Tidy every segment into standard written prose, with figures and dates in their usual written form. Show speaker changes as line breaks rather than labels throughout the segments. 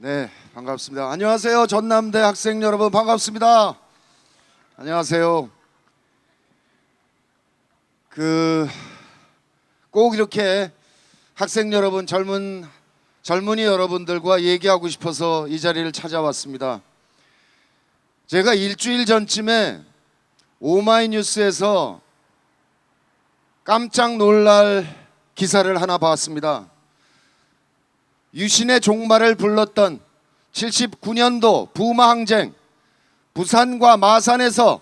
네, 반갑습니다. 안녕하세요. 전남대 학생 여러분 반갑습니다. 안녕하세요. 꼭 이렇게 학생 여러분, 젊은이 여러분들과 얘기하고 싶어서 이 자리를 찾아왔습니다. 제가 일주일 전쯤에 오마이뉴스에서 깜짝 놀랄 기사를 하나 봤습니다. 유신의 종말을 불렀던 79년도 부마항쟁, 부산과 마산에서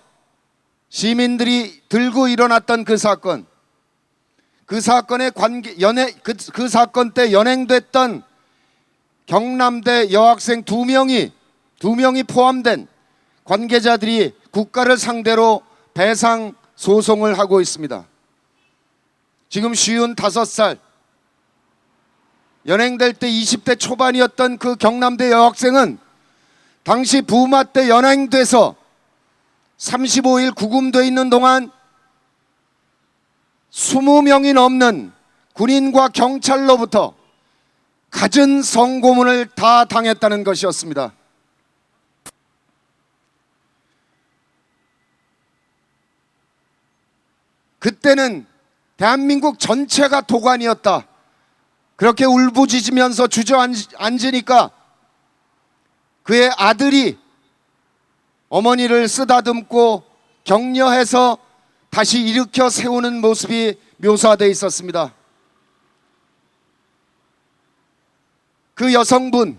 시민들이 들고 일어났던 그 사건, 그 사건의 그 사건 때 연행됐던 경남대 여학생 두 명이 포함된 관계자들이 국가를 상대로 배상 소송을 하고 있습니다. 지금 55살, 연행될 때 20대 초반이었던 그 경남대 여학생은 당시 부마 때 연행돼서 35일 구금되어 있는 동안 20명이 넘는 군인과 경찰로부터 갖은 성고문을 다 당했다는 것이었습니다. 그때는 대한민국 전체가 도관이었다. 그렇게 울부짖으면서 주저앉으니까 그의 아들이 어머니를 쓰다듬고 격려해서 다시 일으켜 세우는 모습이 묘사되어 있었습니다. 그 여성분,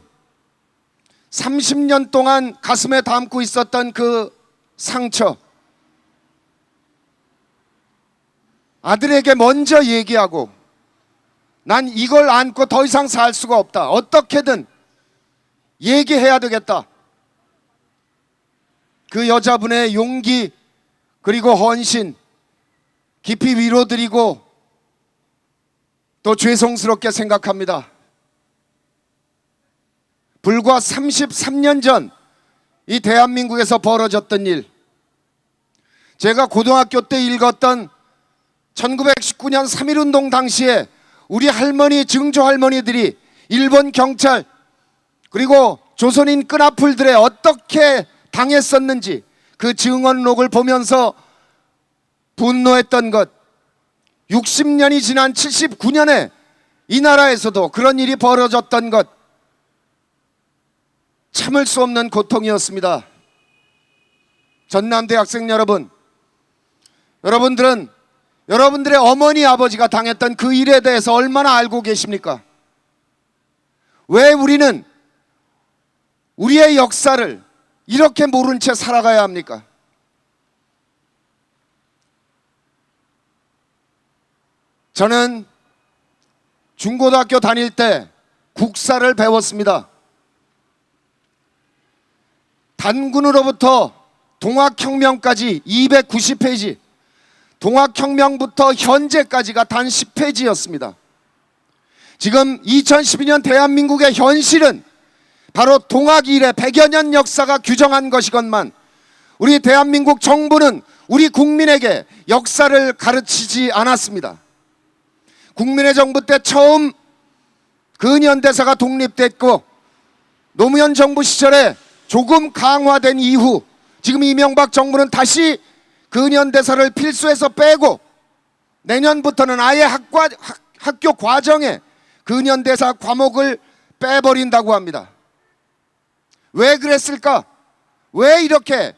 30년 동안 가슴에 담고 있었던 그 상처, 아들에게 먼저 얘기하고 난 이걸 안고 더 이상 살 수가 없다. 어떻게든 얘기해야 되겠다. 그 여자분의 용기 그리고 헌신 깊이 위로드리고 또 죄송스럽게 생각합니다. 불과 33년 전 이 대한민국에서 벌어졌던 일, 제가 고등학교 때 읽었던 1919년 3.1운동 당시에 우리 할머니, 증조 할머니들이 일본 경찰 그리고 조선인 끈앞풀들에 어떻게 당했었는지 그 증언록을 보면서 분노했던 것, 60년이 지난 79년에 이 나라에서도 그런 일이 벌어졌던 것, 참을 수 없는 고통이었습니다. 전남대 학생 여러분, 여러분들은 여러분들의 어머니, 아버지가 당했던 그 일에 대해서 얼마나 알고 계십니까? 왜 우리는 우리의 역사를 이렇게 모른 채 살아가야 합니까? 저는 중고등학교 다닐 때 국사를 배웠습니다. 단군으로부터 동학혁명까지 290페이지, 동학혁명부터 현재까지가 단 10페이지였습니다. 지금 2012년 대한민국의 현실은 바로 동학 이래 100여 년 역사가 규정한 것이건만 우리 대한민국 정부는 우리 국민에게 역사를 가르치지 않았습니다. 국민의 정부 때 처음 근현대사가 독립됐고 노무현 정부 시절에 조금 강화된 이후 지금 이명박 정부는 다시 근현대사를 필수에서 빼고 내년부터는 아예 학교 과정에 근현대사 과목을 빼버린다고 합니다. 왜 그랬을까? 왜 이렇게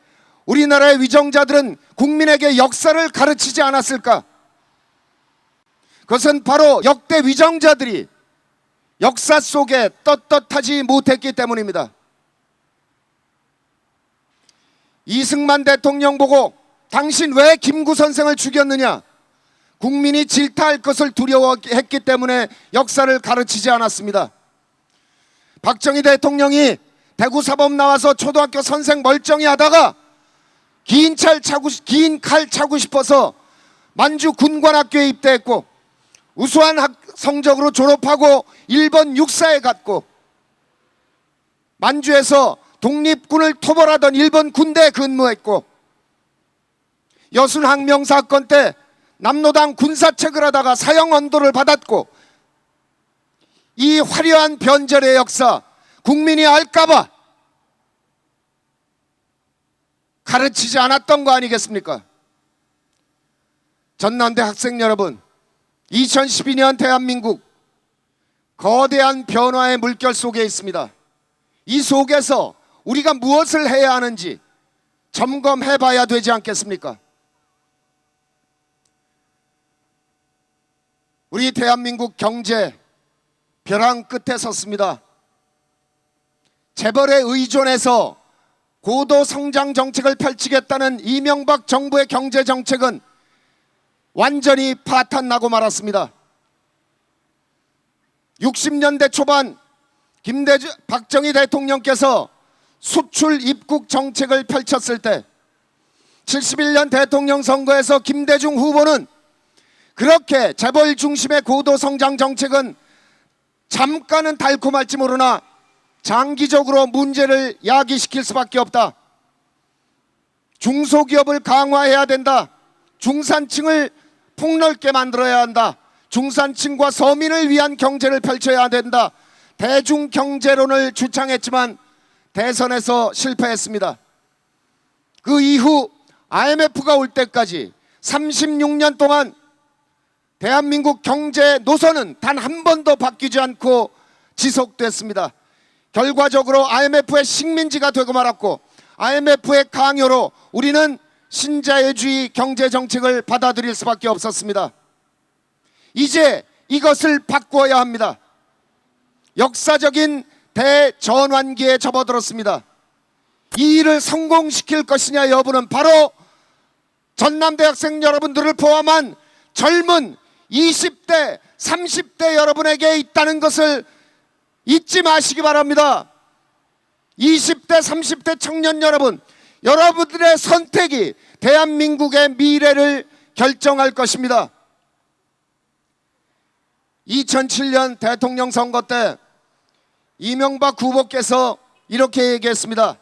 우리나라의 위정자들은 국민에게 역사를 가르치지 않았을까? 그것은 바로 역대 위정자들이 역사 속에 떳떳하지 못했기 때문입니다. 이승만 대통령 보고 당신 왜 김구 선생을 죽였느냐? 국민이 질타할 것을 두려워했기 때문에 역사를 가르치지 않았습니다. 박정희 대통령이 대구 사범 나와서 초등학교 선생 멀쩡히 하다가 긴 칼 차고 싶어서 만주 군관학교에 입대했고 우수한 성적으로 졸업하고 일본 육사에 갔고 만주에서 독립군을 토벌하던 일본 군대에 근무했고 여순항명 사건 때 남로당 군사책을 하다가 사형 언도를 받았고 이 화려한 변절의 역사, 국민이 알까봐 가르치지 않았던 거 아니겠습니까? 전남대 학생 여러분, 2012년 대한민국 거대한 변화의 물결 속에 있습니다. 이 속에서 우리가 무엇을 해야 하는지 점검해 봐야 되지 않겠습니까? 우리 대한민국 경제 벼랑 끝에 섰습니다. 재벌에 의존해서 고도 성장 정책을 펼치겠다는 이명박 정부의 경제 정책은 완전히 파탄나고 말았습니다. 60년대 초반 박정희 대통령께서 수출 입국 정책을 펼쳤을 때 71년 대통령 선거에서 김대중 후보는 그렇게 재벌 중심의 고도 성장 정책은 잠깐은 달콤할지 모르나 장기적으로 문제를 야기시킬 수밖에 없다. 중소기업을 강화해야 된다. 중산층을 폭넓게 만들어야 한다. 중산층과 서민을 위한 경제를 펼쳐야 된다. 대중경제론을 주창했지만 대선에서 실패했습니다. 그 이후 IMF가 올 때까지 36년 동안 대한민국 경제 노선은 단 한 번도 바뀌지 않고 지속됐습니다. 결과적으로 IMF의 식민지가 되고 말았고 IMF의 강요로 우리는 신자유주의 경제정책을 받아들일 수밖에 없었습니다. 이제 이것을 바꾸어야 합니다. 역사적인 대전환기에 접어들었습니다. 이 일을 성공시킬 것이냐 여부는 바로 전남대학생 여러분들을 포함한 젊은 20대, 30대 여러분에게 있다는 것을 잊지 마시기 바랍니다. 20대, 30대 청년 여러분, 여러분들의 선택이 대한민국의 미래를 결정할 것입니다. 2007년 대통령 선거 때 이명박 후보께서 이렇게 얘기했습니다.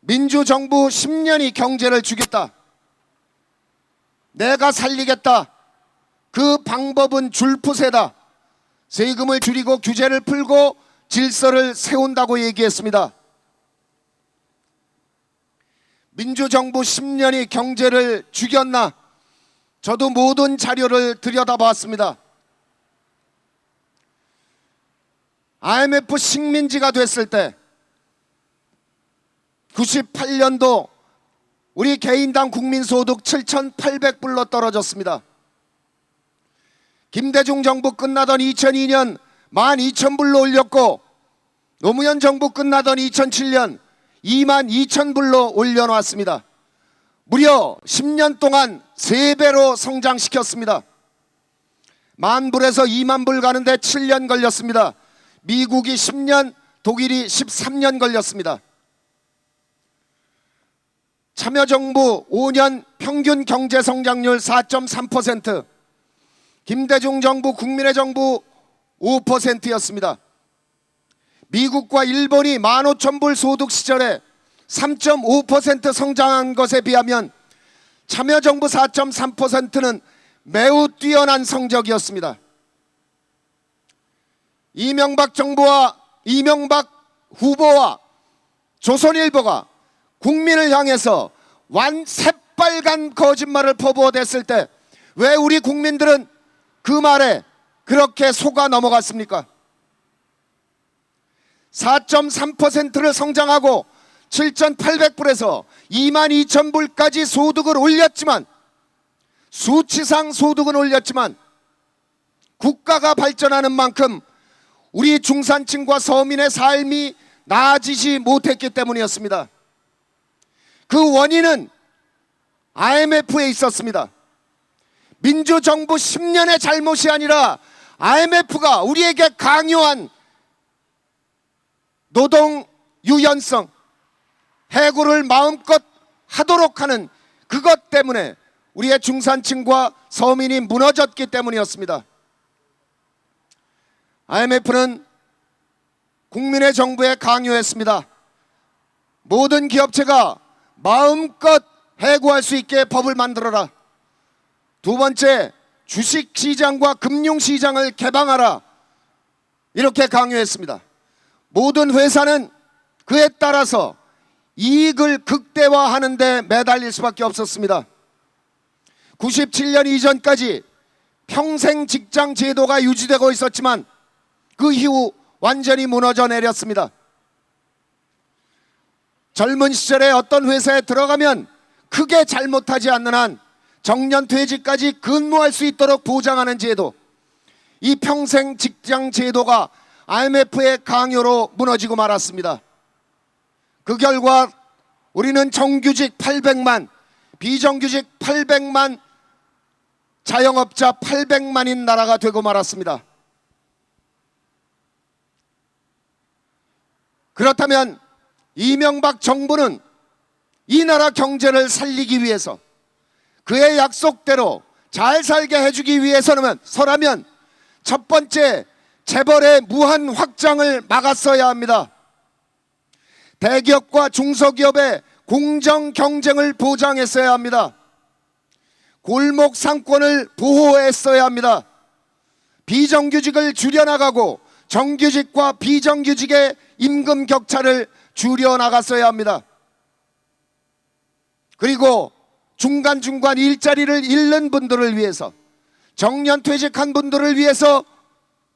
민주정부 10년이 경제를 죽였다. 내가 살리겠다. 그 방법은 줄푸세다. 세금을 줄이고 규제를 풀고 질서를 세운다고 얘기했습니다. 민주정부 10년이 경제를 죽였나? 저도 모든 자료를 들여다봤습니다. IMF 식민지가 됐을 때 98년도 우리 개인당 국민소득 7,800불로 떨어졌습니다. 김대중 정부 끝나던 2002년 12,000불로 올렸고 노무현 정부 끝나던 2007년 22,000불로 올려놓았습니다. 무려 10년 동안 3배로 성장시켰습니다. 10,000불에서 20,000불 가는데 7년 걸렸습니다. 미국이 10년, 독일이 13년 걸렸습니다. 참여정부 5년 평균 경제성장률 4.3%, 김대중 정부, 국민의 정부 5%였습니다. 미국과 일본이 15,000불 소득 시절에 3.5% 성장한 것에 비하면 참여정부 4.3%는 매우 뛰어난 성적이었습니다. 이명박 정부와 이명박 후보와 조선일보가 국민을 향해서 새빨간 거짓말을 퍼부어댔을 때 왜 우리 국민들은 그 말에 그렇게 속아 넘어갔습니까? 4.3%를 성장하고 7,800불에서 22,000불까지 소득을 올렸지만, 수치상 소득은 올렸지만 국가가 발전하는 만큼 우리 중산층과 서민의 삶이 나아지지 못했기 때문이었습니다. 그 원인은 IMF에 있었습니다. 민주정부 10년의 잘못이 아니라 IMF가 우리에게 강요한 노동 유연성, 해고를 마음껏 하도록 하는 그것 때문에 우리의 중산층과 서민이 무너졌기 때문이었습니다. IMF는 국민의 정부에 강요했습니다. 모든 기업체가 마음껏 해고할 수 있게 법을 만들어라. 두 번째, 주식시장과 금융시장을 개방하라. 이렇게 강요했습니다. 모든 회사는 그에 따라서 이익을 극대화하는 데 매달릴 수밖에 없었습니다. 97년 이전까지 평생 직장 제도가 유지되고 있었지만 그 이후 완전히 무너져 내렸습니다. 젊은 시절에 어떤 회사에 들어가면 크게 잘못하지 않는 한 정년 퇴직까지 근무할 수 있도록 보장하는 제도, 이 평생 직장 제도가 IMF의 강요로 무너지고 말았습니다. 그 결과 우리는 정규직 800만, 비정규직 800만, 자영업자 800만인 나라가 되고 말았습니다. 그렇다면 이명박 정부는 이 나라 경제를 살리기 위해서, 그의 약속대로 잘 살게 해주기 위해서라면 첫 번째, 재벌의 무한 확장을 막았어야 합니다. 대기업과 중소기업의 공정 경쟁을 보장했어야 합니다. 골목 상권을 보호했어야 합니다. 비정규직을 줄여나가고 정규직과 비정규직의 임금 격차를 줄여나갔어야 합니다. 그리고 중간중간 일자리를 잃는 분들을 위해서, 정년 퇴직한 분들을 위해서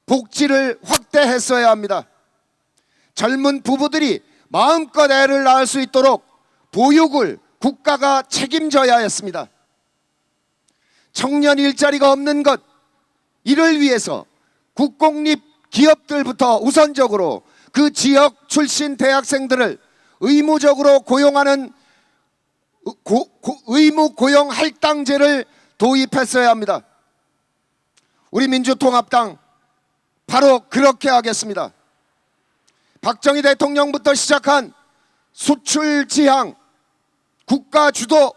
복지를 확대했어야 합니다. 젊은 부부들이 마음껏 애를 낳을 수 있도록 보육을 국가가 책임져야 했습니다. 청년 일자리가 없는 것, 이를 위해서 국공립 기업들부터 우선적으로 그 지역 출신 대학생들을 의무적으로 고용하는 의무 고용 할당제를 도입했어야 합니다. 우리 민주통합당 바로 그렇게 하겠습니다. 박정희 대통령부터 시작한 수출 지향, 국가 주도,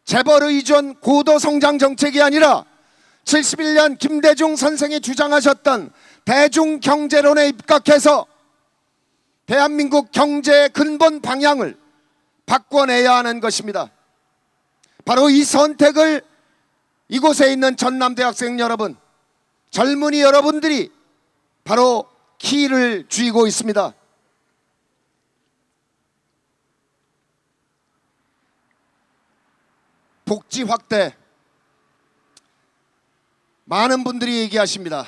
재벌 의존 고도 성장 정책이 아니라 71년 김대중 선생이 주장하셨던 대중경제론에 입각해서 대한민국 경제의 근본 방향을 바꿔내야 하는 것입니다. 바로 이 선택을 이곳에 있는 전남대학생 여러분, 젊은이 여러분들이 바로 키를 쥐고 있습니다. 복지 확대, 많은 분들이 얘기하십니다.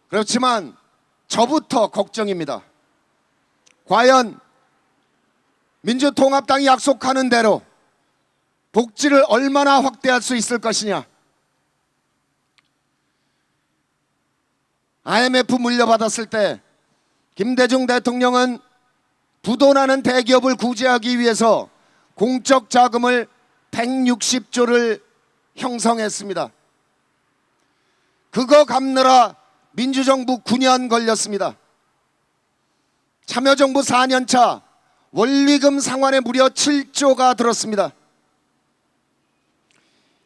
그렇지만 저부터 걱정입니다. 과연 민주통합당이 약속하는 대로 복지를 얼마나 확대할 수 있을 것이냐. IMF 물려받았을 때 김대중 대통령은 부도나는 대기업을 구제하기 위해서 공적 자금을 160조를 형성했습니다. 그거 갚느라 민주정부 9년 걸렸습니다. 참여정부 4년차 원리금 상환에 무려 7조가 들었습니다.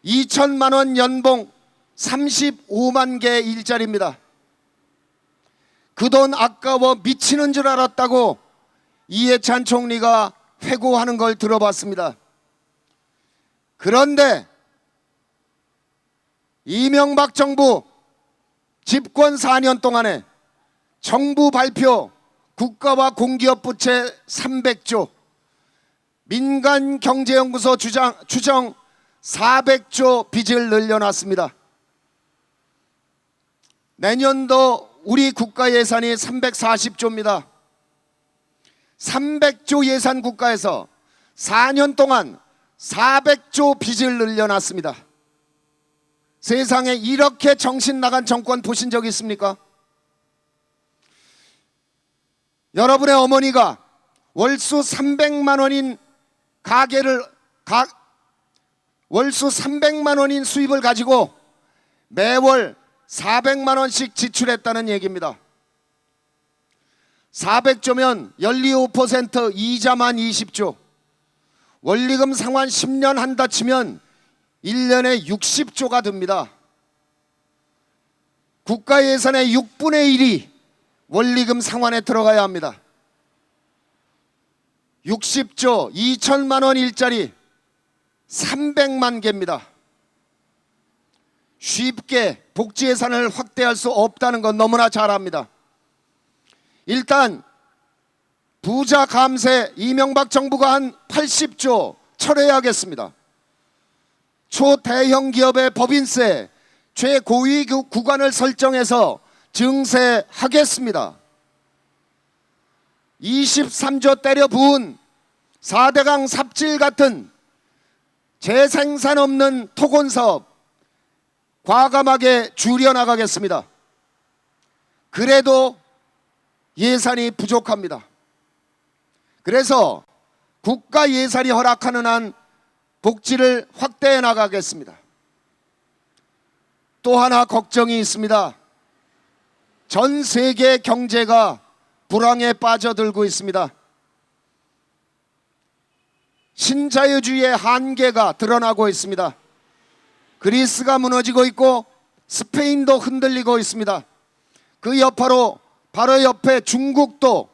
2천만 원 연봉 35만 개 일자리입니다. 그 돈 아까워 미치는 줄 알았다고 이해찬 총리가 회고하는 걸 들어봤습니다. 그런데 이명박 정부 집권 4년 동안에 정부 발표 국가와 공기업 부채 300조, 민간경제연구소 추정 400조 빚을 늘려놨습니다. 내년도 우리 국가 예산이 340조입니다. 300조 예산 국가에서 4년 동안 400조 빚을 늘려놨습니다. 세상에 이렇게 정신 나간 정권 보신 적 있습니까? 여러분의 어머니가 월수 300만 원인 월수 300만 원인 수입을 가지고 매월 400만 원씩 지출했다는 얘기입니다. 400조면 연리 5% 이자만 20조, 원리금 상환 10년 한다 치면 1년에 60조가 듭니다. 국가 예산의 6분의 1이 원리금 상환에 들어가야 합니다. 60조 2천만 원 일자리 300만 개입니다. 쉽게 복지 예산을 확대할 수 없다는 건 너무나 잘 압니다. 일단 부자 감세 이명박 정부가 한 80조 철회하겠습니다. 초대형 기업의 법인세 최고위 구간을 설정해서 증세하겠습니다. 23조 때려 부은 4대강 삽질 같은 재생산 없는 토건사업 과감하게 줄여나가겠습니다. 그래도 예산이 부족합니다. 그래서 국가 예산이 허락하는 한 복지를 확대해 나가겠습니다. 또 하나 걱정이 있습니다. 전 세계 경제가 불황에 빠져들고 있습니다. 신자유주의의 한계가 드러나고 있습니다. 그리스가 무너지고 있고 스페인도 흔들리고 있습니다. 그 여파로 바로 옆에 중국도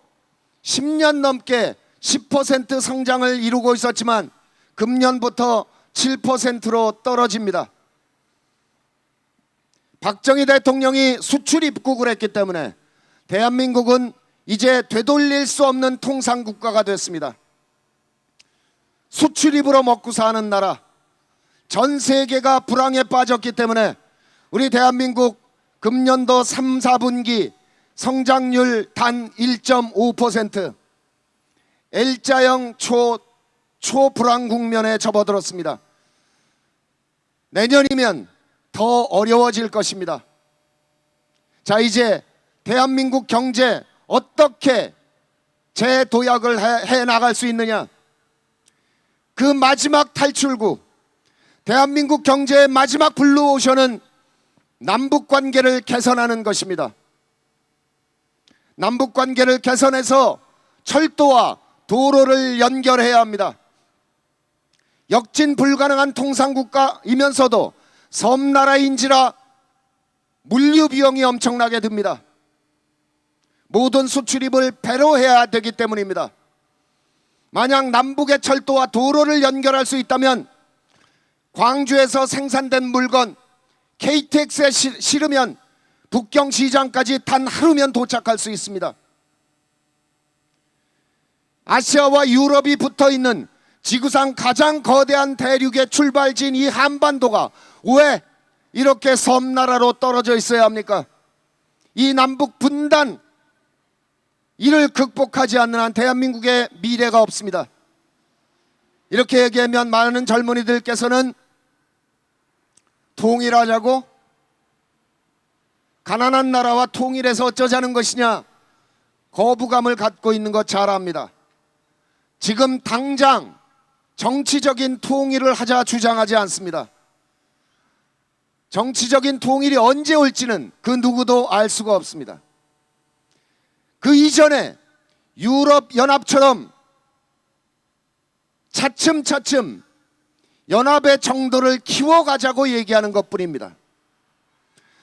10년 넘게 10% 성장을 이루고 있었지만 금년부터 7%로 떨어집니다. 박정희 대통령이 수출 입국을 했기 때문에 대한민국은 이제 되돌릴 수 없는 통상국가가 됐습니다. 수출입으로 먹고 사는 나라, 전 세계가 불황에 빠졌기 때문에 우리 대한민국 금년도 3, 4분기 성장률 단 1.5%, L자형 초불황 국면에 접어들었습니다. 내년이면 더 어려워질 것입니다. 자, 이제 대한민국 경제 어떻게 재도약을 해 나갈 수 있느냐? 그 마지막 탈출구, 대한민국 경제의 마지막 블루오션은 남북관계를 개선하는 것입니다. 남북관계를 개선해서 철도와 도로를 연결해야 합니다. 역진 불가능한 통상국가이면서도 섬나라인지라 물류 비용이 엄청나게 듭니다. 모든 수출입을 배로 해야 되기 때문입니다. 만약 남북의 철도와 도로를 연결할 수 있다면 광주에서 생산된 물건 KTX에 실으면 북경시장까지 단 하루면 도착할 수 있습니다. 아시아와 유럽이 붙어있는 지구상 가장 거대한 대륙의 출발지인 이 한반도가 왜 이렇게 섬나라로 떨어져 있어야 합니까? 이 남북 분단, 이를 극복하지 않는 한 대한민국의 미래가 없습니다. 이렇게 얘기하면 많은 젊은이들께서는 통일하자고? 가난한 나라와 통일해서 어쩌자는 것이냐? 거부감을 갖고 있는 것 잘 압니다. 지금 당장 정치적인 통일을 하자 주장하지 않습니다. 정치적인 통일이 언제 올지는 그 누구도 알 수가 없습니다. 그 이전에 유럽연합처럼 차츰차츰 연합의 정도를 키워가자고 얘기하는 것뿐입니다.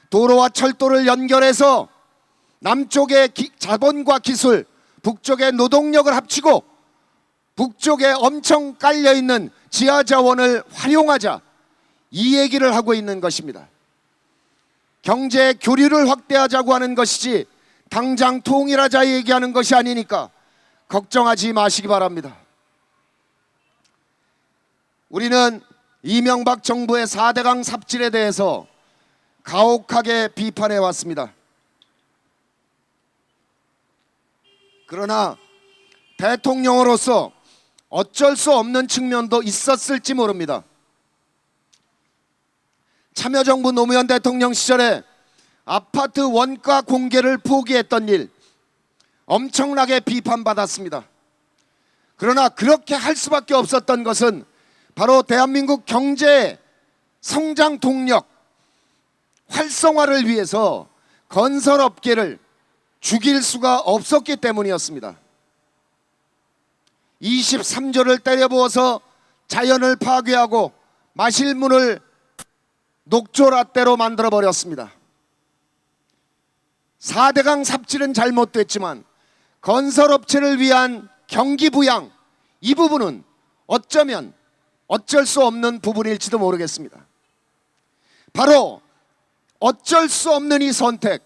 도로와 철도를 연결해서 남쪽의 자본과 기술, 북쪽의 노동력을 합치고 북쪽에 엄청 깔려있는 지하자원을 활용하자, 이 얘기를 하고 있는 것입니다. 경제 교류를 확대하자고 하는 것이지 당장 통일하자 얘기하는 것이 아니니까 걱정하지 마시기 바랍니다. 우리는 이명박 정부의 4대강 삽질에 대해서 가혹하게 비판해 왔습니다. 그러나 대통령으로서 어쩔 수 없는 측면도 있었을지 모릅니다. 참여정부 노무현 대통령 시절에 아파트 원가 공개를 포기했던 일, 엄청나게 비판받았습니다. 그러나 그렇게 할 수밖에 없었던 것은 바로 대한민국 경제 성장 동력 활성화를 위해서 건설업계를 죽일 수가 없었기 때문이었습니다. 23조를 때려부어서 자연을 파괴하고 마실 물을 녹조라떼로 만들어버렸습니다. 4대강 삽질은 잘못됐지만 건설업체를 위한 경기부양, 이 부분은 어쩌면 어쩔 수 없는 부분일지도 모르겠습니다. 바로 어쩔 수 없는 이 선택,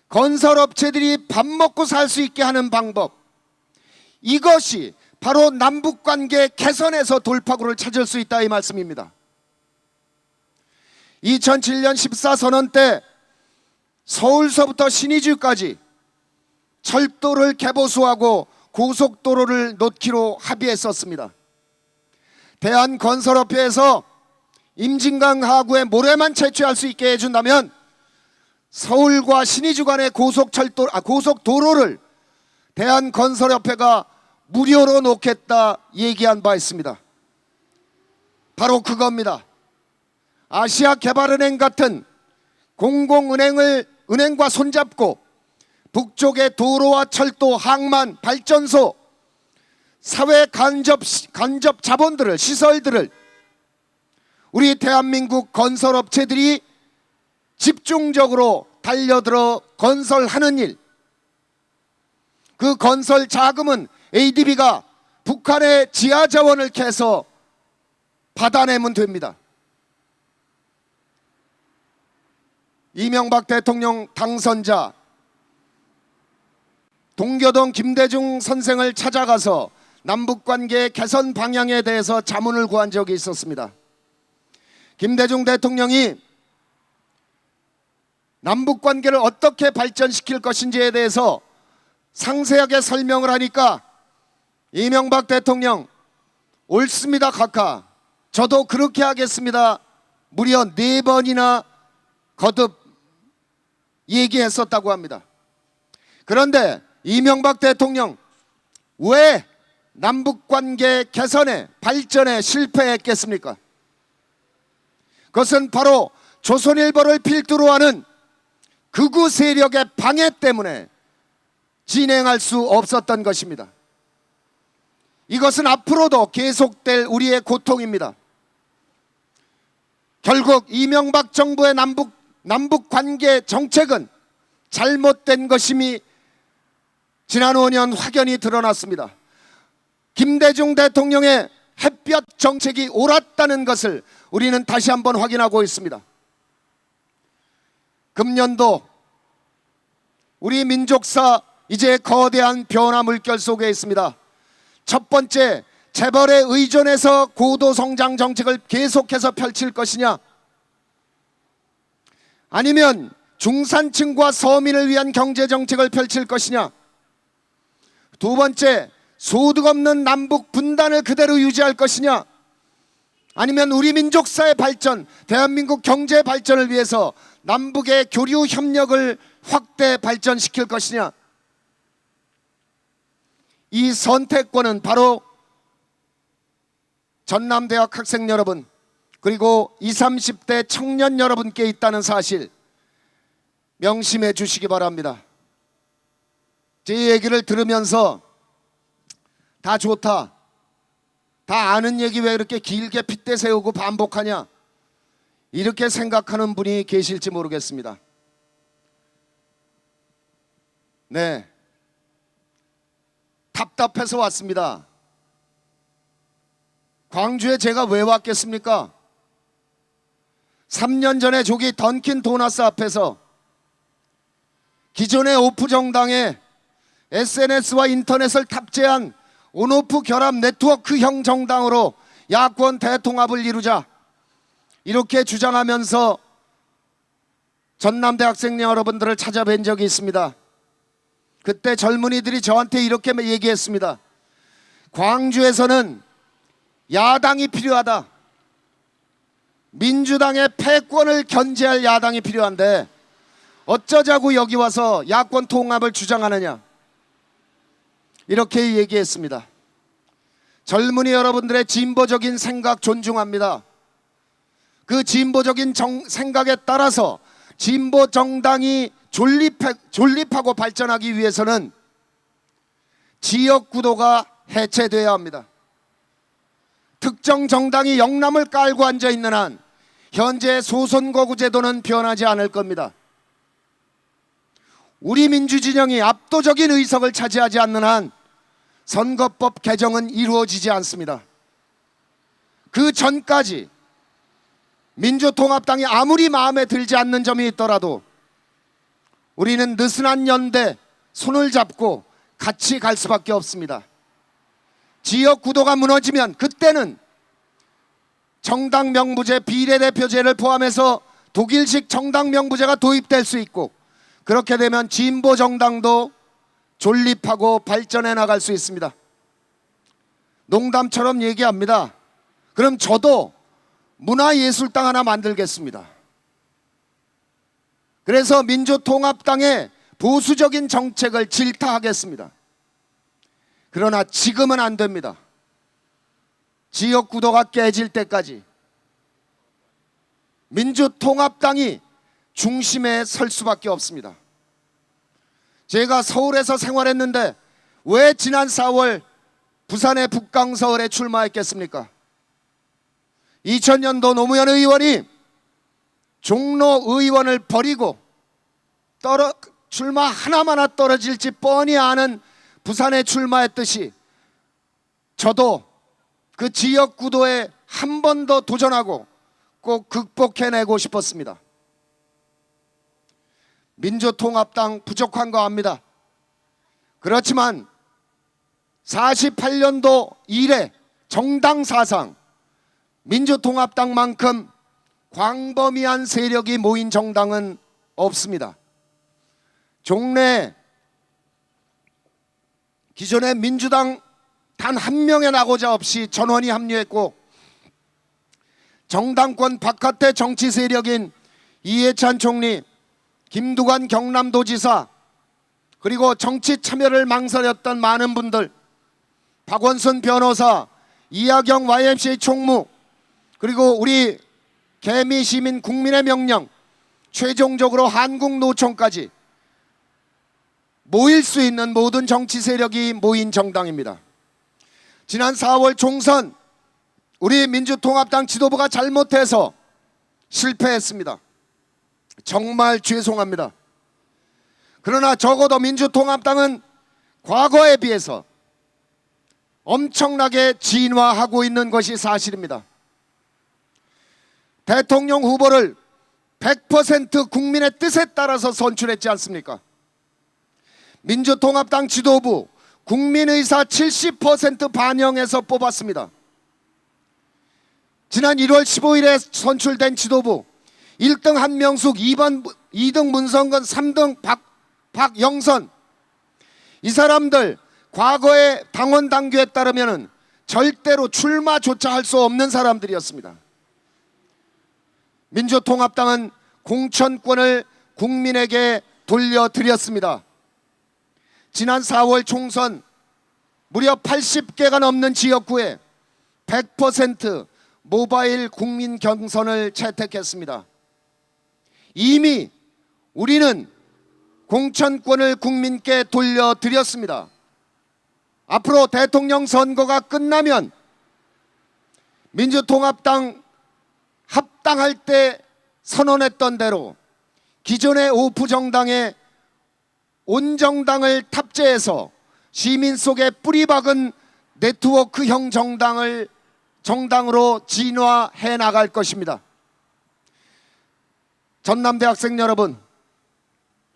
건설업체들이 밥 먹고 살 수 있게 하는 방법, 이것이 바로 남북관계 개선에서 돌파구를 찾을 수 있다 이 말씀입니다. 2007년 14선언 때 서울서부터 신의주까지 철도를 개보수하고 고속도로를 놓기로 합의했었습니다. 대한건설업회에서 임진강 하구에 모래만 채취할 수 있게 해준다면 서울과 신의주 간의 고속도로를 대한건설협회가 무료로 놓겠다 얘기한 바 있습니다. 바로 그겁니다. 아시아개발은행 같은 공공은행과 손잡고 북쪽의 도로와 철도, 항만, 발전소, 사회 간접 자본들을, 시설들을 우리 대한민국 건설업체들이 집중적으로 달려들어 건설하는 일, 그 건설 자금은 ADB가 북한의 지하자원을 캐서 받아내면 됩니다. 이명박 대통령 당선자 동교동 김대중 선생을 찾아가서 남북관계 개선 방향에 대해서 자문을 구한 적이 있었습니다. 김대중 대통령이 남북관계를 어떻게 발전시킬 것인지에 대해서 상세하게 설명을 하니까 이명박 대통령, 옳습니다 카카, 저도 그렇게 하겠습니다, 무려 4번이나 거듭 얘기했었다고 합니다. 그런데 이명박 대통령 왜 남북관계 개선에, 발전에 실패했겠습니까? 그것은 바로 조선일보를 필두로 하는 극우 세력의 방해 때문에 진행할 수 없었던 것입니다. 이것은 앞으로도 계속될 우리의 고통입니다. 결국 이명박 정부의 남북관계 정책은 잘못된 것임이 지난 5년 확연히 드러났습니다. 김대중 대통령의 햇볕 정책이 옳았다는 것을 우리는 다시 한번 확인하고 있습니다. 금년도 우리 민족사 이제 거대한 변화 물결 속에 있습니다. 첫 번째, 재벌에 의존해서 고도성장 정책을 계속해서 펼칠 것이냐, 아니면 중산층과 서민을 위한 경제정책을 펼칠 것이냐, 두 번째, 소득 없는 남북 분단을 그대로 유지할 것이냐, 아니면 우리 민족사의 발전, 대한민국 경제 발전을 위해서 남북의 교류 협력을 확대 발전시킬 것이냐, 이 선택권은 바로 전남대학 학생 여러분, 그리고 20, 30대 청년 여러분께 있다는 사실 명심해 주시기 바랍니다. 제 얘기를 들으면서 다 좋다, 다 아는 얘기 왜 이렇게 길게 핏대 세우고 반복하냐, 이렇게 생각하는 분이 계실지 모르겠습니다. 네, 답답해서 왔습니다. 광주에 제가 왜 왔겠습니까? 3년 전에 저기 던킨 도너스 앞에서 기존의 오프 정당에 SNS와 인터넷을 탑재한 온오프 결합 네트워크형 정당으로 야권 대통합을 이루자, 이렇게 주장하면서 전남대 학생 여러분들을 찾아뵌 적이 있습니다. 그때 젊은이들이 저한테 이렇게 얘기했습니다. 광주에서는 야당이 필요하다, 민주당의 패권을 견제할 야당이 필요한데 어쩌자고 여기 와서 야권 통합을 주장하느냐, 이렇게 얘기했습니다. 젊은이 여러분들의 진보적인 생각 존중합니다. 그 진보적인 생각에 따라서 진보 정당이 존립하고 발전하기 위해서는 지역 구도가 해체돼야 합니다. 특정 정당이 영남을 깔고 앉아 있는 한 현재 소선거구 제도는 변하지 않을 겁니다. 우리 민주진영이 압도적인 의석을 차지하지 않는 한 선거법 개정은 이루어지지 않습니다. 그 전까지 민주통합당이 아무리 마음에 들지 않는 점이 있더라도 우리는 느슨한 연대 손을 잡고 같이 갈 수밖에 없습니다. 지역 구도가 무너지면 그때는 정당 명부제, 비례대표제를 포함해서 독일식 정당 명부제가 도입될 수 있고, 그렇게 되면 진보 정당도 존립하고 발전해 나갈 수 있습니다. 농담처럼 얘기합니다. 그럼 저도 문화예술당 하나 만들겠습니다. 그래서 민주통합당의 보수적인 정책을 질타하겠습니다. 그러나 지금은 안 됩니다. 지역 구도가 깨질 때까지 민주통합당이 중심에 설 수밖에 없습니다. 제가 서울에서 생활했는데 왜 지난 4월 부산의 북강서울에 출마했겠습니까? 2000년도 노무현 의원이 종로 의원을 버리고 출마 하나마나 떨어질지 뻔히 아는 부산에 출마했듯이 저도 그 지역 구도에 한 번 더 도전하고 꼭 극복해내고 싶었습니다. 민주통합당 부족한 거 압니다. 그렇지만 48년도 이래 정당 사상 민주통합당만큼 광범위한 세력이 모인 정당은 없습니다. 종래 기존의 민주당 단 한 명의 낙오자 없이 전원이 합류했고, 정당권 바깥의 정치 세력인 이해찬 총리, 김두관 경남도지사, 그리고 정치 참여를 망설였던 많은 분들, 박원순 변호사, 이하경 YMCA 총무, 그리고 우리 개미시민 국민의 명령, 최종적으로 한국노총까지 모일 수 있는 모든 정치 세력이 모인 정당입니다. 지난 4월 총선 우리 민주통합당 지도부가 잘못해서 실패했습니다. 정말 죄송합니다. 그러나 적어도 민주통합당은 과거에 비해서 엄청나게 진화하고 있는 것이 사실입니다. 대통령 후보를 100% 국민의 뜻에 따라서 선출했지 않습니까? 민주통합당 지도부 국민의사 70% 반영해서 뽑았습니다. 지난 1월 15일에 선출된 지도부 1등 한명숙, 2등 문성근, 3등 박영선, 이 사람들 과거의 당원 당규에 따르면 절대로 출마조차 할 수 없는 사람들이었습니다. 민주통합당은 공천권을 국민에게 돌려드렸습니다. 지난 4월 총선 무려 80개가 넘는 지역구에 100% 모바일 국민 경선을 채택했습니다. 이미 우리는 공천권을 국민께 돌려드렸습니다. 앞으로 대통령 선거가 끝나면 민주통합당 합당할 때 선언했던 대로 기존의 오프 정당에 온 정당을 탑재해서 시민 속에 뿌리박은 네트워크형 정당으로 진화해 나갈 것입니다. 전남대학생 여러분,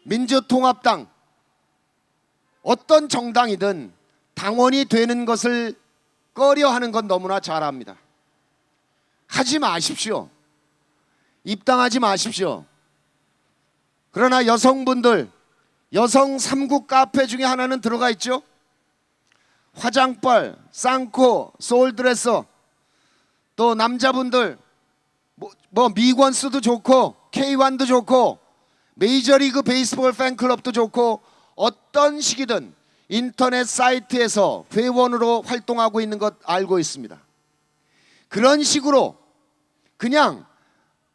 민주통합당 어떤 정당이든 당원이 되는 것을 꺼려하는 건 너무나 잘 압니다. 하지 마십시오. 입당하지 마십시오. 그러나 여성분들, 여성 3국 카페 중에 하나는 들어가 있죠. 화장빨, 쌍코, 소울드레서, 또 남자분들 뭐 미권스도 좋고 K1도 좋고 메이저리그 베이스볼 팬클럽도 좋고 어떤 식이든 인터넷 사이트에서 회원으로 활동하고 있는 것 알고 있습니다. 그런 식으로 그냥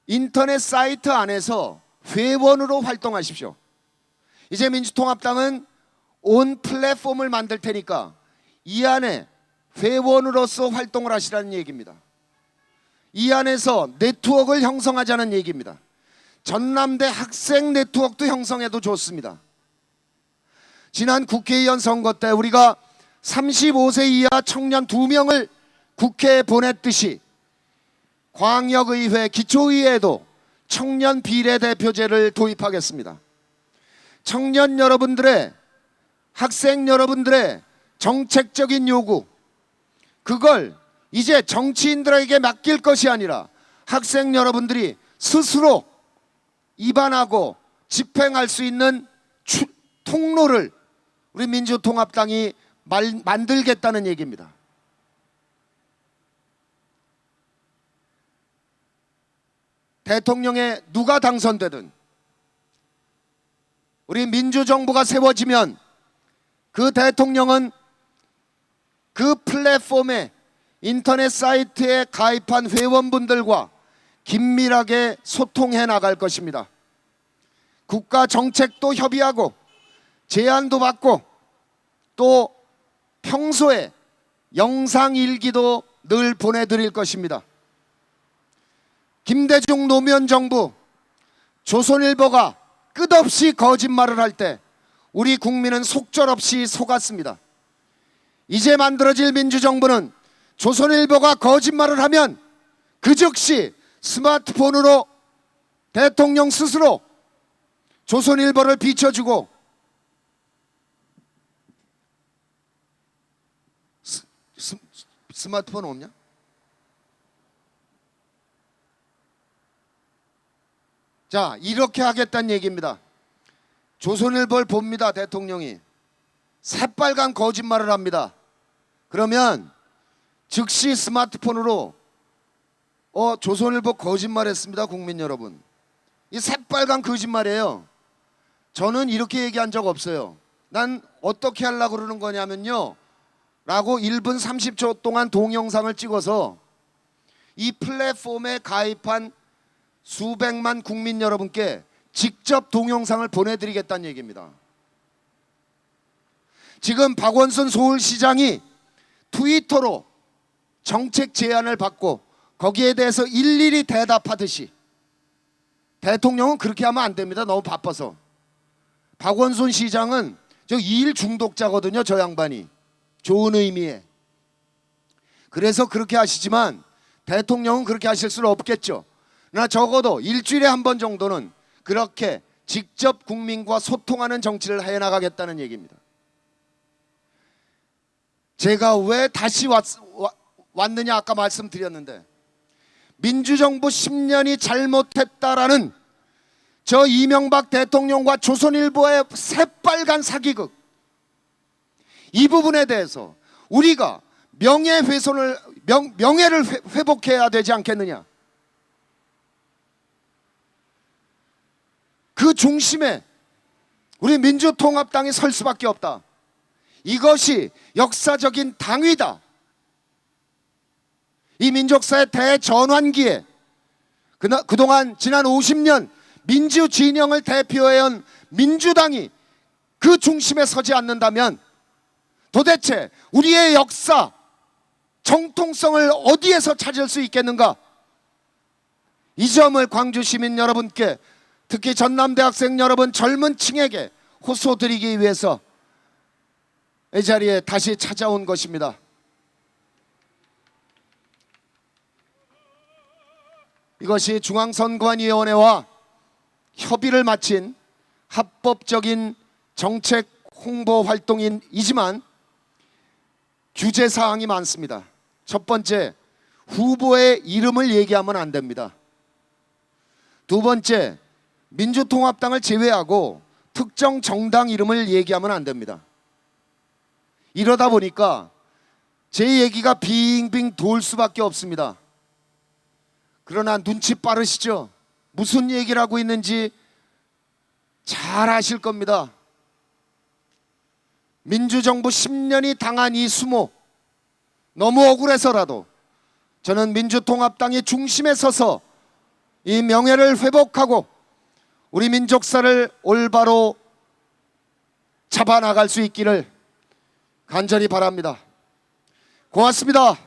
인터넷 사이트 안에서 회원으로 활동하십시오. 이제 민주통합당은 온 플랫폼을 만들 테니까 이 안에 회원으로서 활동을 하시라는 얘기입니다. 이 안에서 네트워크를 형성하자는 얘기입니다. 전남대 학생 네트워크도 형성해도 좋습니다. 지난 국회의원 선거 때 우리가 35세 이하 청년 2명을 국회에 보냈듯이 광역의회, 기초의회에도 청년 비례대표제를 도입하겠습니다. 청년 여러분들의, 학생 여러분들의 정책적인 요구, 그걸 이제 정치인들에게 맡길 것이 아니라 학생 여러분들이 스스로 입안하고 집행할 수 있는 통로를 우리 민주통합당이 만들겠다는 얘기입니다. 대통령에 누가 당선되든 우리 민주정부가 세워지면 그 대통령은 그 플랫폼에, 인터넷 사이트에 가입한 회원분들과 긴밀하게 소통해 나갈 것입니다. 국가 정책도 협의하고 제안도 받고 또 평소에 영상 일기도 늘 보내드릴 것입니다. 김대중 노무현 정부, 조선일보가 끝없이 거짓말을 할 때 우리 국민은 속절없이 속았습니다. 이제 만들어질 민주정부는 조선일보가 거짓말을 하면 그 즉시 스마트폰으로 대통령 스스로 조선일보를 비춰주고 스마트폰 없냐? 자, 이렇게 하겠다는 얘기입니다. 조선일보를 봅니다. 대통령이 새빨간 거짓말을 합니다. 그러면 즉시 스마트폰으로 조선일보 거짓말했습니다. 국민 여러분, 이 새빨간 거짓말이에요. 저는 이렇게 얘기한 적 없어요. 난 어떻게 하려고 그러는 거냐면요 라고 1분 30초 동안 동영상을 찍어서 이 플랫폼에 가입한 수백만 국민 여러분께 직접 동영상을 보내드리겠다는 얘기입니다. 지금 박원순 서울시장이 트위터로 정책 제안을 받고 거기에 대해서 일일이 대답하듯이 대통령은 그렇게 하면 안 됩니다. 너무 바빠서. 박원순 시장은 저 일 중독자거든요. 저 양반이. 좋은 의미에. 그래서 그렇게 하시지만 대통령은 그렇게 하실 수는 없겠죠. 그러나 적어도 일주일에 한 번 정도는 그렇게 직접 국민과 소통하는 정치를 해나가겠다는 얘기입니다. 제가 왜 다시 왔느냐 아까 말씀드렸는데, 민주정부 10년이 잘못했다라는 저 이명박 대통령과 조선일보의 새빨간 사기극, 이 부분에 대해서 우리가 명예를 회복해야 되지 않겠느냐. 그 중심에 우리 민주통합당이 설 수밖에 없다. 이것이 역사적인 당위다. 이 민족사의 대전환기에 그동안 지난 50년 민주진영을 대표해온 민주당이 그 중심에 서지 않는다면 도대체 우리의 역사, 정통성을 어디에서 찾을 수 있겠는가? 이 점을 광주 시민 여러분께, 특히 전남대학생 여러분, 젊은 층에게 호소드리기 위해서 이 자리에 다시 찾아온 것입니다. 이것이 중앙선관위원회와 협의를 마친 합법적인 정책 홍보 활동이지만 규제 사항이 많습니다. 첫 번째, 후보의 이름을 얘기하면 안 됩니다. 두 번째, 민주통합당을 제외하고 특정 정당 이름을 얘기하면 안 됩니다. 이러다 보니까 제 얘기가 빙빙 돌 수밖에 없습니다. 그러나 눈치 빠르시죠? 무슨 얘기를 하고 있는지 잘 아실 겁니다. 민주정부 10년이 당한 이 수모, 너무 억울해서라도 저는 민주통합당이 중심에 서서 이 명예를 회복하고 우리 민족사를 올바로 잡아나갈 수 있기를 간절히 바랍니다. 고맙습니다.